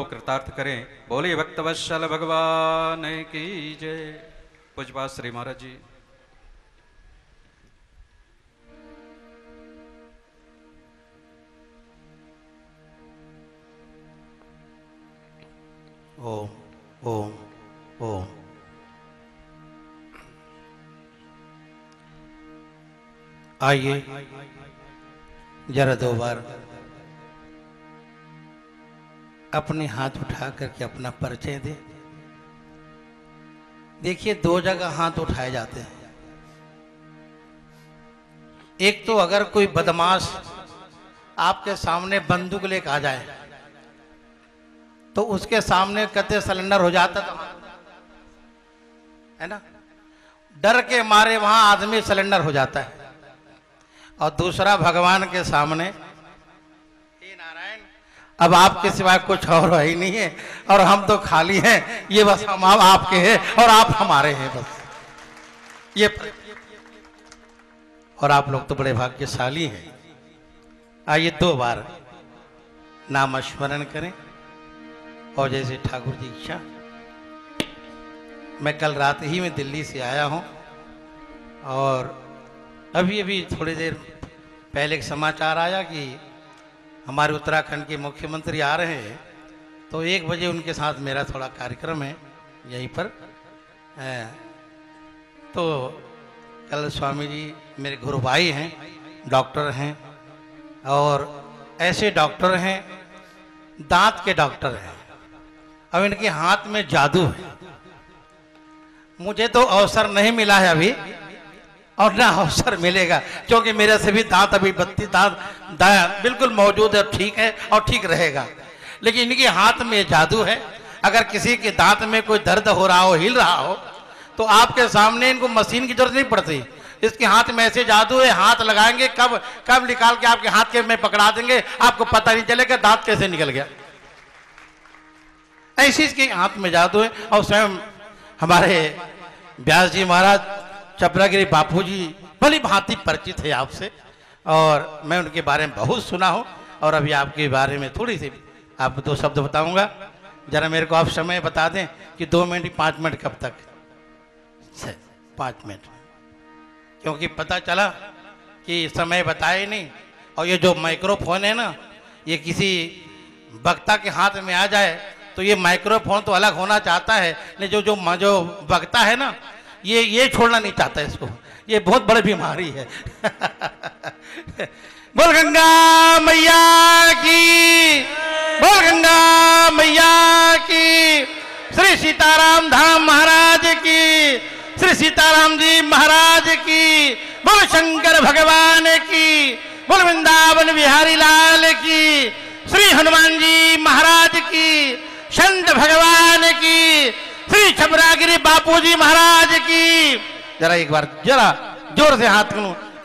कृतार्थ करें। बोलिए भक्तवत्सल भगवान की जय। पूज्यपाद श्री महाराज जी। ओम ओम ओम। आइए जरा दो बार अपने हाथ उठा करके अपना परिचय दे। देखिए, दो जगह हाथ उठाए जाते हैं। एक तो अगर कोई बदमाश आपके सामने बंदूक लेकर आ जाए तो उसके सामने कते सिलेंडर हो जाता है ना, डर के मारे वहां आदमी सिलेंडर हो जाता है। और दूसरा, भगवान के सामने, हे नारायण, अब आपके सिवाय कुछ और है ही नहीं है और हम तो खाली हैं, ये बस हम आपके हैं और आप हमारे हैं, बस ये। और आप लोग तो बड़े भाग्यशाली हैं। आइए दो बार नाम स्मरण करें और जैसे ठाकुर जी इच्छा। मैं कल रात ही में दिल्ली से आया हूं और अभी अभी थोड़ी देर पहले एक समाचार आया कि हमारे उत्तराखंड के मुख्यमंत्री आ रहे हैं, तो 1 बजे उनके साथ मेरा थोड़ा कार्यक्रम है यहीं पर। तो कल स्वामी जी मेरे गुरु भाई हैं, डॉक्टर हैं, और ऐसे डॉक्टर हैं, दांत के डॉक्टर हैं। अब इनके हाथ में जादू है। मुझे तो अवसर नहीं मिला है अभी और ना अवसर मिलेगा, क्योंकि मेरे से भी दांत अभी 32 दांत बिल्कुल मौजूद है, ठीक है और ठीक रहेगा। लेकिन इनके हाथ में जादू है। अगर किसी के दांत में कोई दर्द हो रहा हो, हिल रहा हो, तो आपके सामने इनको मशीन की जरूरत नहीं पड़ती। इसके हाथ में ऐसे जादू है, हाथ लगाएंगे, कब कब निकाल के आपके हाथ के में पकड़ा देंगे, आपको पता नहीं चलेगा दांत कैसे निकल गया। ऐसी इसके हाथ में जादू है। और स्वयं हमारे व्यास जी महाराज, चपरागिरी बापू जी भली भांति परिचित है आपसे, और मैं उनके बारे में बहुत सुना हूं। और अभी आपके बारे में थोड़ी सी आपको 2 शब्द बताऊंगा। जरा मेरे को आप समय बता दें कि 2 मिनट 5 मिनट कब तक? 5 मिनट, क्योंकि पता चला कि समय बताए नहीं। और ये जो माइक्रोफोन है ना, ये किसी वक्ता के हाथ में आ जाए तो ये माइक्रोफोन तो अलग होना चाहता है, लेकिन जो वक्ता है ना, ये छोड़ना नहीं चाहता इसको। ये बहुत बड़ी बीमारी है। बोल गंगा मैया की, बोल गंगा मैया की, श्री सीताराम धाम महाराज की, श्री सीताराम जी महाराज की, बोल शंकर भगवान की, बोल वृंदावन बिहारी लाल की, श्री हनुमान जी महाराज की, संत भगवान की, श्री छपरागिरी बापू जी महाराज की। जरा एक बार जरा जोर से हाथ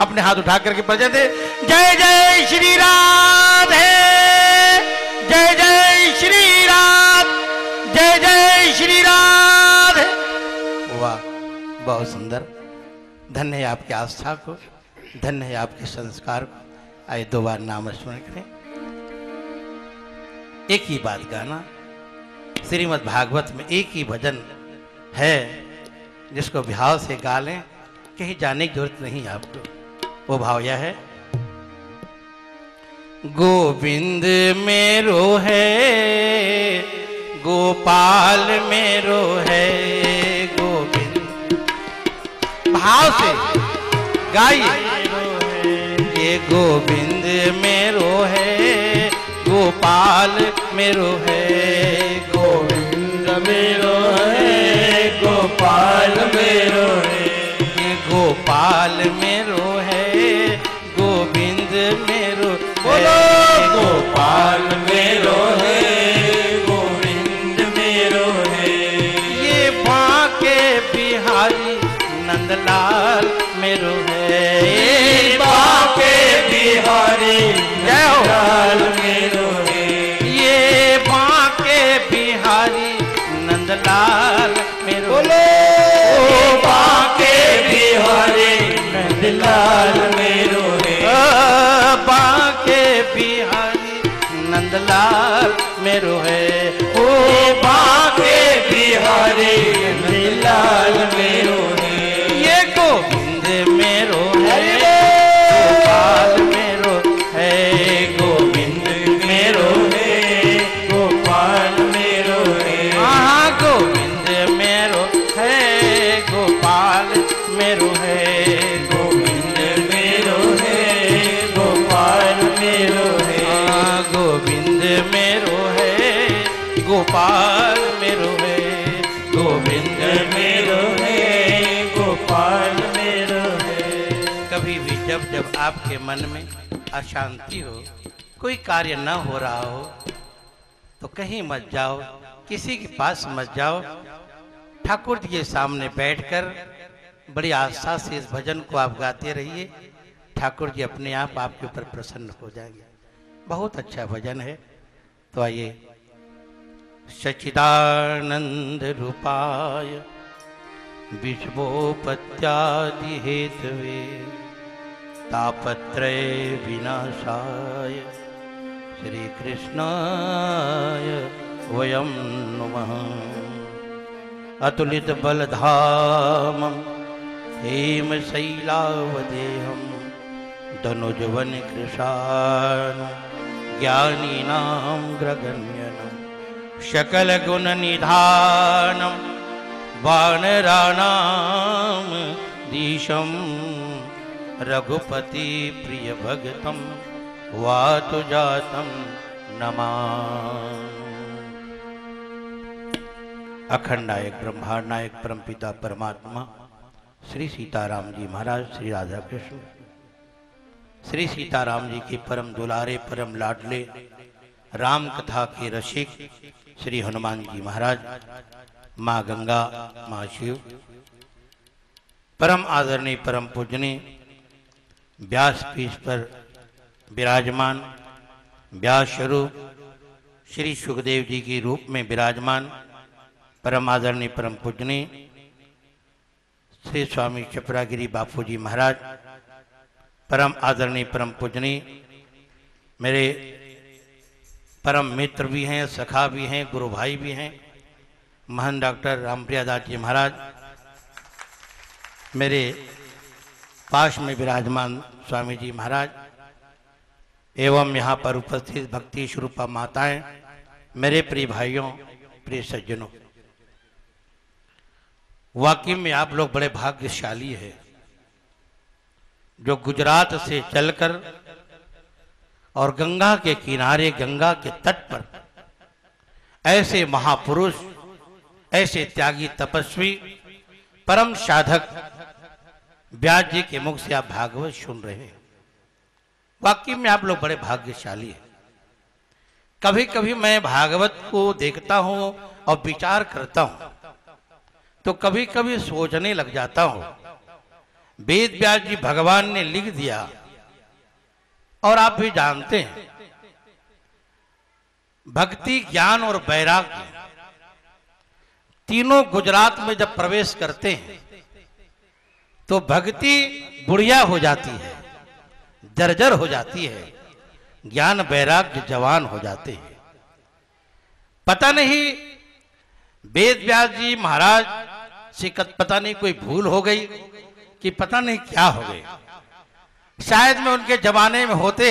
अपने हाथ उठा करके परिचय दे। जय जय श्री राधे, जय जय श्री राधे, जय जय श्री राधे। वाह, बहुत सुंदर। धन्य है आपकी आस्था को, धन्य है आपके संस्कार को। आइए 2 बार नाम स्मरण करें। एक ही बात गाना। श्रीमद् भागवत में एक ही भजन है जिसको भाव से गा लें, कहीं जाने की जरूरत नहीं आपको। वो भाव यह है, गोविंद मेरो है, गोपाल मेरो है, गोविंद। भाव से गाइए। ये गोविंद मेरो है, गोपाल मेरो है, गोविंद मेरो है, गोपाल मेरो है, ये गोपाल मेरो है, गोविंद मेरो। बोलो गोपाल मेरो है, गोविंद मेरो है, ये बांके बिहारी नंदलाल मेरो है, ये बांके बिहारी नंदलाल मेरो है, ये बांके बिहारी नंदलाल मेरो। बोलो बांके बिहारी नंदलाल मेरो है, बांके बिहारी नंदलाल मेरो है। गोपाल मेरो है, गोविंद मेरो है, गोपाल मेरो है। कभी भी जब आपके मन में अशांति हो, कोई कार्य न हो रहा हो, तो कहीं मत जाओ, किसी के पास मत जाओ, ठाकुर जी के सामने बैठकर बड़ी आस्था से इस भजन को आप गाते रहिए। ठाकुर जी अपने आप आपके ऊपर प्रसन्न हो जाएंगे। बहुत अच्छा भजन है। तो आइए। सच्चिदानंद रूपाय विश्वोपत्यादि हेतवे तापत्रय विनाशाय श्री कृष्णाय वयं नमः। अतुलित बलधामं हेमशैलावदेहं धनुजवन कृशानं ज्ञानीनां ग्रगण्यनं सकल गुण निधानं वानराणां धीशं रघुपति प्रिय भगतं वातुजातं नमामि। अखंड नायक ब्रह्मांड नायक परमपिता परमात्मा श्री सीताराम जी महाराज, श्री राधा कृष्ण, श्री सीताराम जी के परम दुलारे परम लाडले राम कथा के रसिक श्री हनुमान जी महाराज, माँ गंगा, माँ शिव, परम आदरणीय परम पूजनीय व्यास पीठ पर विराजमान व्यास स्वरूप श्री सुखदेव जी के रूप में विराजमान परम आदरणीय परम पूजनीय श्री स्वामी चपरागिरी बापू जी महाराज, परम आदरणीय परम पूजनीय मेरे परम मित्र भी हैं, सखा भी हैं, गुरु भाई भी हैं, महान डॉक्टर रामप्रिया दास जी महाराज, मेरे पास में विराजमान स्वामी जी महाराज, एवं यहाँ पर उपस्थित भक्ति स्वरूपा माताएं, मेरे प्रिय भाइयों, प्रिय सज्जनों, वाकई में आप लोग बड़े भाग्यशाली हैं जो गुजरात से चलकर और गंगा के किनारे, गंगा के तट पर ऐसे महापुरुष, ऐसे त्यागी तपस्वी परम साधक व्यास जी के मुख से आप भागवत सुन रहे हैं। वाकई में आप लोग बड़े भाग्यशाली हैं। कभी कभी मैं भागवत को देखता हूं और विचार करता हूं तो कभी कभी सोचने लग जाता हूं, वेद व्यास जी भगवान ने लिख दिया और आप भी जानते हैं, भक्ति, ज्ञान और वैराग्य तीनों गुजरात में जब प्रवेश करते हैं तो भक्ति बुढ़िया हो जाती है, जर्जर हो जाती है, ज्ञान वैराग्य जवान हो जाते हैं। पता नहीं वेद व्यास जी महाराज से पता नहीं कोई भूल हो गई कि पता नहीं क्या हो गई। शायद मैं उनके जमाने में होते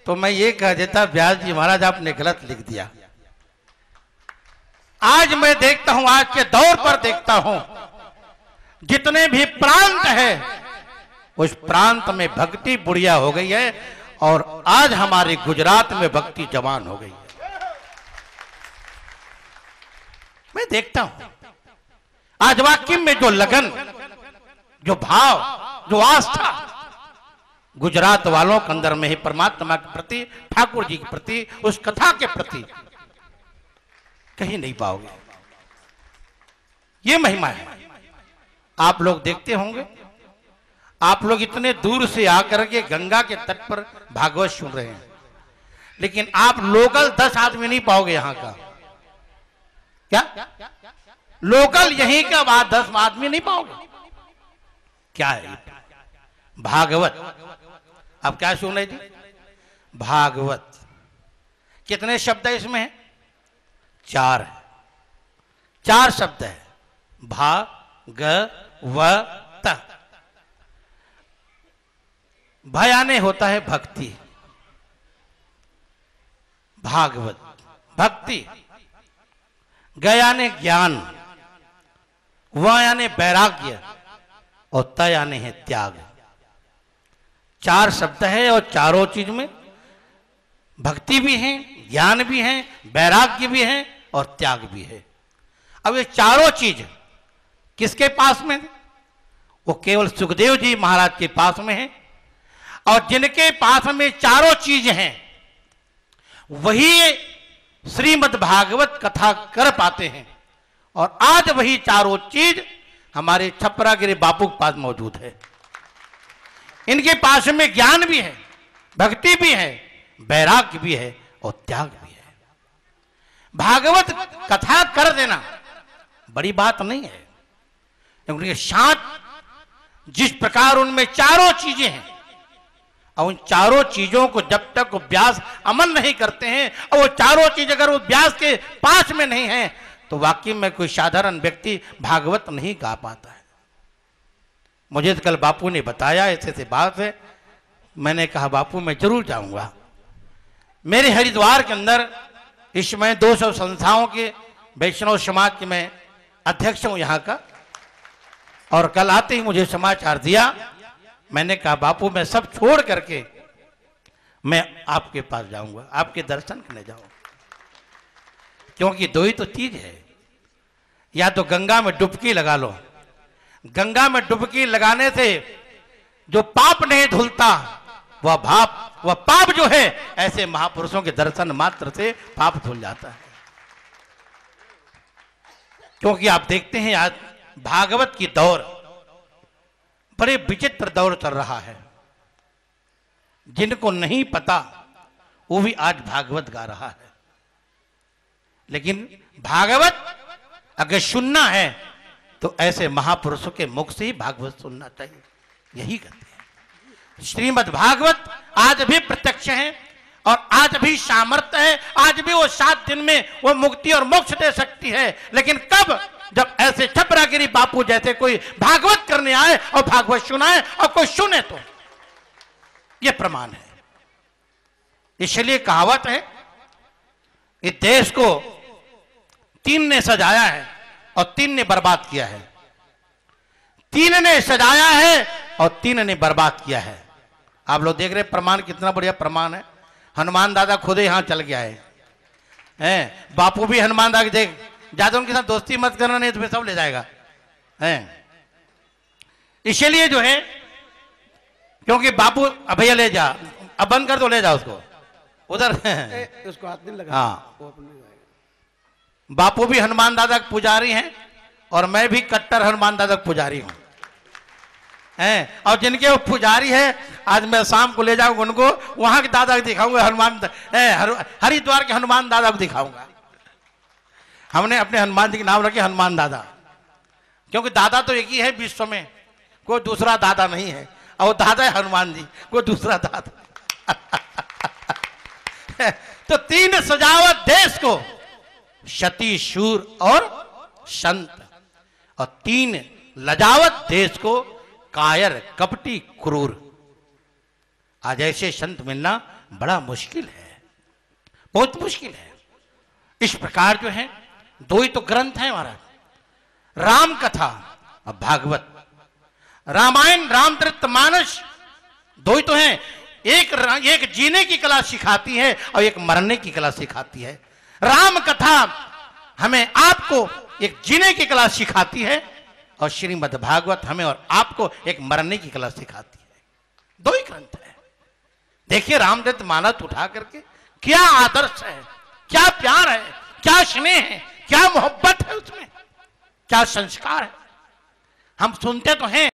तो मैं ये कह देता, व्यास जी महाराज आपने गलत लिख दिया। आज मैं देखता हूं, आज के दौर पर देखता हूं, जितने भी प्रांत है उस प्रांत में भक्ति बुढ़िया हो गई है और आज हमारे गुजरात में भक्ति जवान हो गई है। मैं देखता हूं आज वाकई में जो लगन, जो भाव, जो आस्था गुजरात वालों के अंदर में ही परमात्मा के प्रति, ठाकुर जी के प्रति, उस कथा के प्रति कहीं नहीं पाओगे। ये महिमा है। आप लोग देखते होंगे, आप लोग इतने दूर से आकर के गंगा के तट पर भागवत सुन रहे हैं, लेकिन आप लोकल 10 आदमी नहीं पाओगे यहां का। क्या लोकल यहीं का बात 10 आदमी नहीं पाओगे? क्या है भागवत? आप क्या सुन रहे थे? भागवत। कितने शब्द है इसमें? 4 है। 4 शब्द है। भागवत। भयाने होता है भक्ति, भागवत भक्ति, गयाने ज्ञान, व यानी वैराग्य और त यानी है त्याग। 4 शब्द है और चारों चीज में भक्ति भी है, ज्ञान भी है, वैराग्य भी है और त्याग भी है। अब ये चारों चीज किसके पास में? वो केवल सुखदेव जी महाराज के पास में है। और जिनके पास में चारों चीज हैं वही श्रीमद् भागवत कथा कर पाते हैं। और आज वही चारों चीज हमारे छपरागिरी बापू के पास मौजूद है। इनके पास में ज्ञान भी है, भक्ति भी है, वैराग्य भी है और त्याग भी है। भागवत कथा कर देना बड़ी बात नहीं है, क्योंकि शांत जिस प्रकार उनमें चारों चीजें हैं और उन चारों चीजों को जब तक वो व्यास अमल नहीं करते हैं और वो चारों चीज अगर वो व्यास के पास में नहीं है तो वाकई में कोई साधारण व्यक्ति भागवत नहीं गा पाता है। मुझे तो कल बापू ने बताया ऐसे बात है, मैंने कहा बापू मैं जरूर जाऊंगा। मेरे हरिद्वार के अंदर इस समय 200 संस्थाओं के वैष्णव समाज के मैं अध्यक्ष हूं यहाँ का। और कल आते ही मुझे समाचार दिया, मैंने कहा बापू मैं सब छोड़ करके मैं आपके पास जाऊंगा, आपके दर्शन करने जाऊंगा। क्योंकि दो ही तो चीज है, या तो गंगा में डुबकी लगा लो, गंगा में डुबकी लगाने से जो पाप नहीं धुलता वह पाप जो है ऐसे महापुरुषों के दर्शन मात्र से पाप धुल जाता है। क्योंकि आप देखते हैं आज भागवत की दौर बड़े विचित्र दौर चल रहा है। जिनको नहीं पता वो भी आज भागवत गा रहा है। लेकिन भागवत अगर सुनना है तो ऐसे महापुरुषों के मुख से ही भागवत सुनना चाहिए। यही कहते हैं श्रीमद् भागवत आज भी प्रत्यक्ष है और आज भी सामर्थ्य है। आज भी वो 7 दिन में वो मुक्ति और मोक्ष दे सकती है। लेकिन कब? जब ऐसे छपरागिरी बापू जैसे कोई भागवत करने आए और भागवत सुनाए और कोई सुने तो ये प्रमाण है। इसलिए कहावत है इस देश को 3 ने सजाया है और 3 ने बर्बाद किया है। 3 ने सजाया है और 3 ने बर्बाद किया है। आप लोग देख रहे प्रमाण कितना बढ़िया प्रमाण है। हनुमान दादा खुद यहां चल गया है। बापू भी हनुमान दादा देख ज्यादा उनके साथ दोस्ती मत करना, नहीं तो सब ले जाएगा है। इसलिए जो है क्योंकि बापू भैया ले जा, अब बंद कर दो, ले जा उसको उधर उसको हाथ नहीं लगा। हाँ, बापू भी हनुमान दादा के पुजारी हैं और मैं भी कट्टर हनुमान दादा का पुजारी हूं हैं। और जिनके वो पुजारी है आज मैं शाम को ले जाऊंगा उनको, वहां के दादा को दिखाऊंगा, हरिद्वार के हनुमान दादा को दिखाऊंगा। हमने अपने हनुमान जी के नाम रखे हनुमान दादा, क्योंकि दादा तो एक ही है विश्व में, कोई दूसरा दादा नहीं है। और दादा है हनुमान जी, कोई दूसरा दादा तो 3 सजावट देश को, सती शूर और संत, और 3 लजावत देश को, कायर कपटी क्रूर। आज ऐसे संत मिलना बड़ा मुश्किल है, बहुत मुश्किल है। इस प्रकार जो है 2 ही तो ग्रंथ हैं हमारा, राम कथा और भागवत। रामायण रामचरितमानस 2 ही तो हैं। एक जीने की कला सिखाती है और एक मरने की कला सिखाती है। राम कथा हमें आपको एक जीने की कला सिखाती है और श्रीमद् भागवत हमें और आपको एक मरने की कला सिखाती है। 2 ही ग्रंथ है। देखिए रामचरितमानस उठा करके क्या आदर्श है, क्या प्यार है, क्या स्नेह है, क्या मोहब्बत है उसमें, क्या संस्कार है। हम सुनते तो हैं